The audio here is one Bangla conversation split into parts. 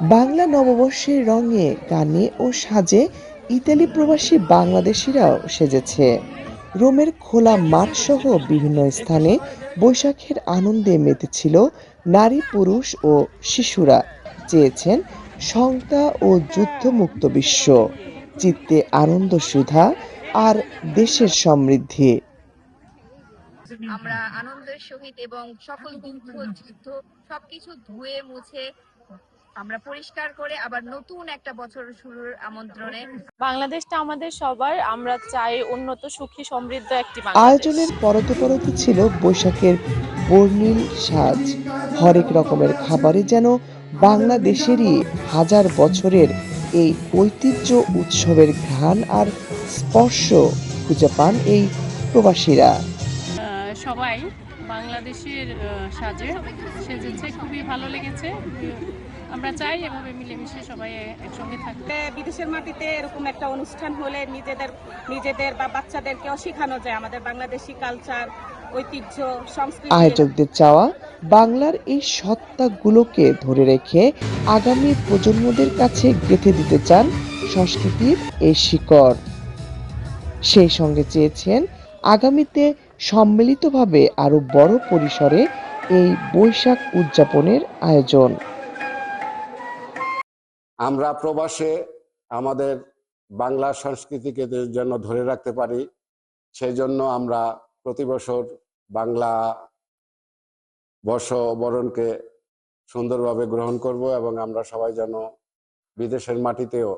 বাংলা নববর্ষের রঙে, গানে ও সাজে ইতালি প্রবাসী বাংলাদেশিরাও সেজেছে। রোমের খোলা মাঠসহ বিভিন্ন স্থানে বৈশাখের আনন্দে মেতেছিল নারী, পুরুষ ও শিশুরা। চেয়েছেন শঙ্কা ও যুদ্ধমুক্ত বিশ্ব, চিত্তে আনন্দ সুধা আর দেশের সমৃদ্ধি। আমরা আনন্দের সহিত এবং সকল দুঃখ যুদ্ধ সবকিছু ধুয়ে মুছে আমরা পরিষ্কার করে আবার নতুন একটা বছর শুরুর আমন্ত্রণে বাংলাদেশটা আমাদের সবার। আমরা চাই উন্নত, সুখী, সমৃদ্ধ একটি বাংলাদেশ। আয়োজনের পরতে পরতে ছিল বৈশাখের বর্ণিল সাজ। হরেক রকমের খাবারে যেন বাংলাদেশেরই হাজার বছরের এই ঐতিহ্য উৎসবের ঘ্রাণ আর স্পর্শ খুঁজে পান এই প্রবাসীরা। সবাই বাংলাদেশের সাজে সেজেছে, খুবই ভালো লেগেছে। আমরা চাই এভাবে মিলেমিশে সবাই একসঙ্গে থাকতে। বিদেশের মাটিতে এরকম একটা অনুষ্ঠান হলে নিজেদের বা বাচ্চাদেরকেও শেখানো যায় আমাদের বাংলাদেশি কালচার, ঐতিহ্য, সংস্কৃতি। আয়োজকদের চাওয়া, বাংলার এই সত্তাগুলোকে ধরে রেখে আগামী প্রজন্মদের কাছে গেঁথে দিতে চান সংস্কৃতির এই শিকড়। সেই সঙ্গে চেয়েছেন আগামীতে সম্মিলিতভাবে আরো বড় পরিসরে এই বৈশাখ উদযাপনের আয়োজন। আমরা প্রবাসে আমাদের বাংলা সংস্কৃতিকে যেন ধরে রাখতে পারি, সেই জন্য আমরা প্রতি বছর বাংলা বর্ষবরণকে সুন্দরভাবে গ্রহণ করব এবং আমরা সবাই যেন বিদেশের মাটিতেও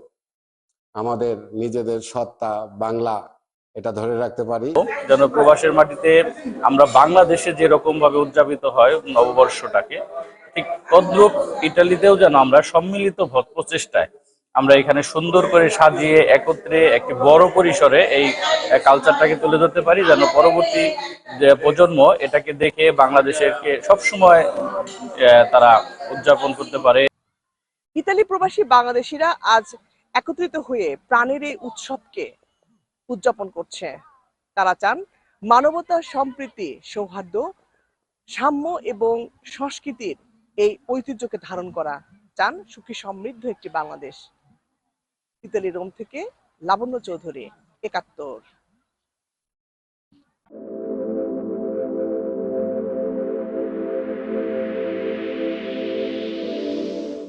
আমাদের নিজেদের সত্তা বাংলা এটা ধরে রাখতে পারি। যেন প্রবাসের মাটিতে আমরা বাংলাদেশে যেরকম ভাবে উদযাপিত হয় নববর্ষটাকে, ঠিক তদ্রূপ ইটালিতেও যেন আমরা সম্মিলিত প্রচেষ্টায় আমরা এখানে সুন্দর করে সাজিয়ে একত্রে একটি বড় পরিসরে এই কালচারটাকে তুলে ধরতে পারি, যেন পরবর্তী যে প্রজন্ম এটাকে দেখে বাংলাদেশেরকে সবসময় তারা উদযাপন করতে পারে। ইতালি প্রবাসী বাংলাদেশিরা আজ একত্রিত হয়ে প্রাণের এই উৎসবকে উদযাপন করছে। তারা চান মানবতা, সম্প্রীতি, সৌহার্দ্য, সাম্য এবং সংস্কৃতির এই ঐতিহ্যকে ধারণ করা। চান সুখী সমৃদ্ধ একটি বাংলাদেশ। ইতালি রোম থেকে লাবণ্য চৌধুরী, ৭১।